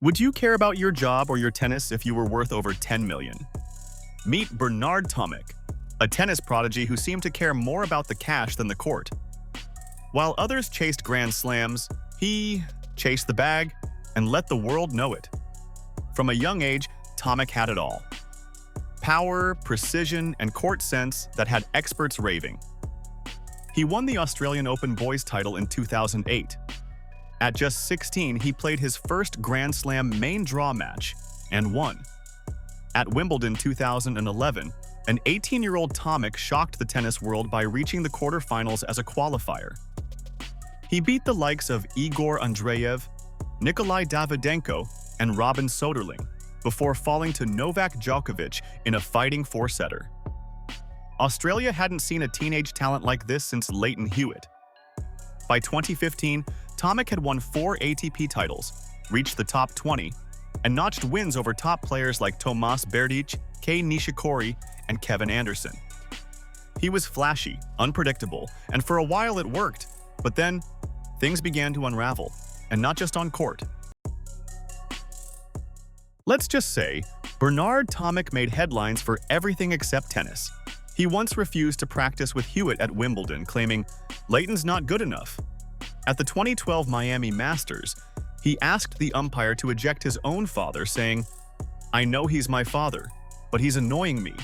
Would you care about your job or your tennis if you were worth over 10 million? Meet Bernard Tomic, a tennis prodigy who seemed to care more about the cash than the court. While others chased grand slams, he chased the bag and let the world know it. From a young age, Tomic had it all. Power, precision, and court sense that had experts raving. He won the Australian Open boys title in 2008. At just 16, he played his first Grand Slam main draw match and won. At Wimbledon 2011, an 18-year-old Tomic shocked the tennis world by reaching the quarterfinals as a qualifier. He beat the likes of Igor Andreev, Nikolai Davydenko, and Robin Soderling before falling to Novak Djokovic in a fighting four-setter. Australia hadn't seen a teenage talent like this since Lleyton Hewitt. By 2015, Tomic had won 4 ATP titles, reached the top 20, and notched wins over top players like Tomas Berdych, Kei Nishikori, and Kevin Anderson. He was flashy, unpredictable, and for a while it worked, but then things began to unravel, and not just on court. Let's just say, Bernard Tomic made headlines for everything except tennis. He once refused to practice with Hewitt at Wimbledon, claiming, "Lleyton's not good enough." At the 2012 Miami Masters, he asked the umpire to eject his own father, saying, "I know he's my father, but he's annoying me."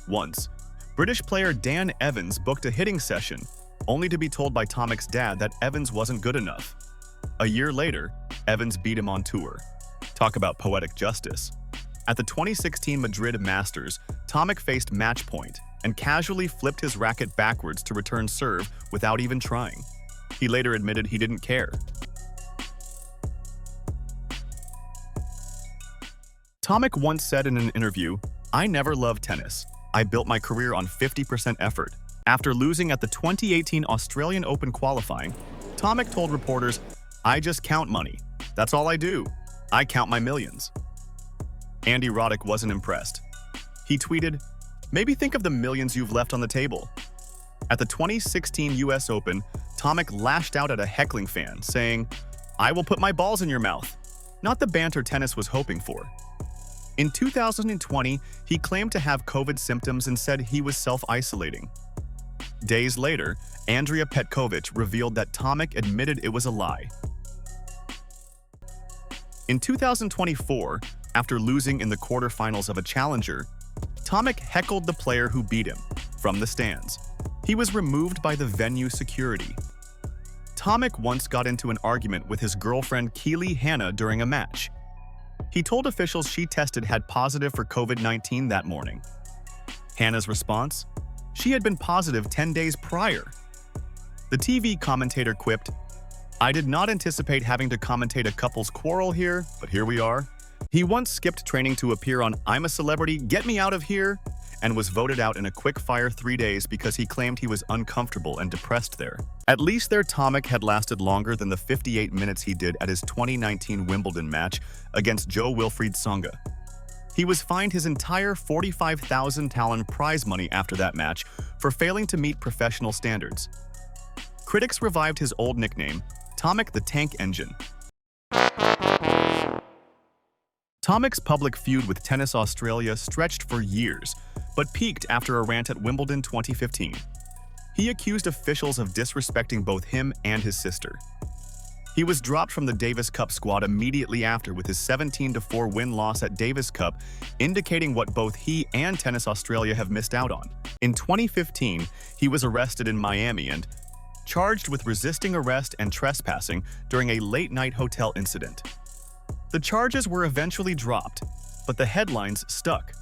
Once, British player Dan Evans booked a hitting session, only to be told by Tomic's dad that Evans wasn't good enough. A year later, Evans beat him on tour. Talk about poetic justice. At the 2016 Madrid Masters, Tomic faced match point and casually flipped his racket backwards to return serve without even trying. He later admitted he didn't care. Tomic once said in an interview, "I never loved tennis. I built my career on 50% effort." After losing at the 2018 Australian Open qualifying, Tomic told reporters, "I just count money. That's all I do. I count my millions." Andy Roddick wasn't impressed. He tweeted, "Maybe think of the millions you've left on the table." At the 2016 US Open, Tomic lashed out at a heckling fan, saying, "I will put my balls in your mouth." Not the banter tennis was hoping for. In 2020, he claimed to have COVID symptoms and said he was self-isolating. Days later, Andrea Petkovic revealed that Tomic admitted it was a lie. In 2024, after losing in the quarterfinals of a challenger, Tomic heckled the player who beat him from the stands. He was removed by the venue security. Tomic once got into an argument with his girlfriend Keely Hanna during a match. He told officials she tested had positive for COVID-19 that morning. Hannah's response? She had been positive 10 days prior. The TV commentator quipped, "I did not anticipate having to commentate a couple's quarrel here, but here we are." He once skipped training to appear on I'm a Celebrity, Get Me Out of Here, and was voted out in a quick-fire 3 days because he claimed he was uncomfortable and depressed there. At least their Tomic had lasted longer than the 58 minutes he did at his 2019 Wimbledon match against Jo-Wilfried Tsonga. He was fined his entire $45,000 prize money after that match for failing to meet professional standards. Critics revived his old nickname, Tomic the Tank Engine. Tomic's public feud with Tennis Australia stretched for years, but peaked after a rant at Wimbledon 2015. He accused officials of disrespecting both him and his sister. He was dropped from the Davis Cup squad immediately after with his 17-4 win-loss at Davis Cup, indicating what both he and Tennis Australia have missed out on. In 2015, he was arrested in Miami and charged with resisting arrest and trespassing during a late-night hotel incident. The charges were eventually dropped, but the headlines stuck.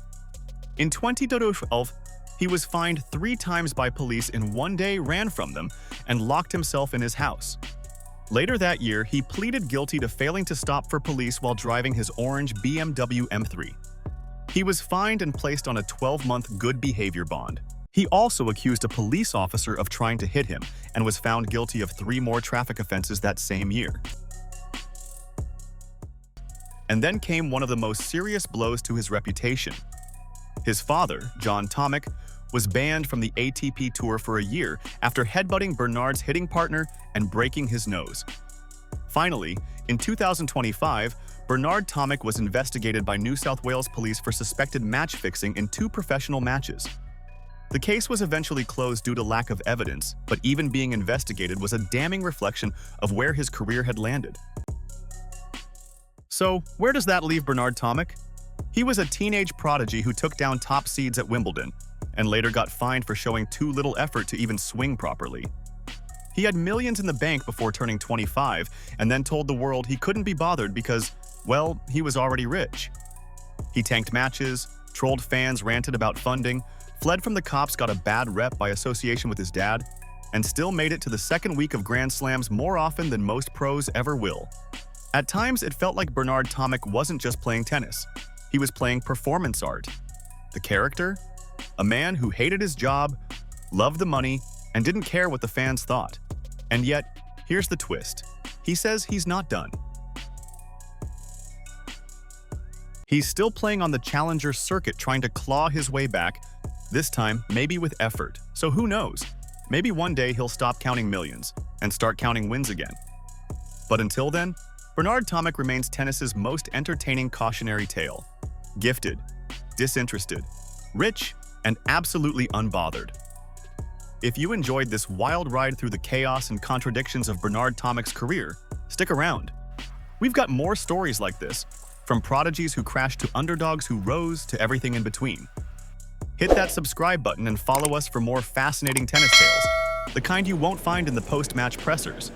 In 2012, he was fined 3 times by police in one day, ran from them, and locked himself in his house. Later that year, he pleaded guilty to failing to stop for police while driving his orange BMW M3. He was fined and placed on a 12-month good behavior bond. He also accused a police officer of trying to hit him and was found guilty of 3 more traffic offenses that same year. And then came one of the most serious blows to his reputation. His father, John Tomic, was banned from the ATP Tour for a year after headbutting Bernard's hitting partner and breaking his nose. Finally, in 2025, Bernard Tomic was investigated by New South Wales police for suspected match fixing in 2 professional matches. The case was eventually closed due to lack of evidence, but even being investigated was a damning reflection of where his career had landed. So, where does that leave Bernard Tomic? He was a teenage prodigy who took down top seeds at Wimbledon, and later got fined for showing too little effort to even swing properly. He had millions in the bank before turning 25, and then told the world he couldn't be bothered because, well, he was already rich. He tanked matches, trolled fans, ranted about funding, fled from the cops, got a bad rep by association with his dad, and still made it to the second week of Grand Slams more often than most pros ever will. At times, it felt like Bernard Tomic wasn't just playing tennis. He was playing performance art. The character? A man who hated his job, loved the money, and didn't care what the fans thought. And yet, here's the twist. He says he's not done. He's still playing on the challenger circuit, trying to claw his way back, this time maybe with effort. So who knows? Maybe one day he'll stop counting millions and start counting wins again. But until then, Bernard Tomic remains tennis's most entertaining cautionary tale. Gifted, disinterested, rich, and absolutely unbothered. If you enjoyed this wild ride through the chaos and contradictions of Bernard Tomic's career, stick around. We've got more stories like this, from prodigies who crashed to underdogs who rose to everything in between. Hit that subscribe button and follow us for more fascinating tennis tales, the kind you won't find in the post-match pressers.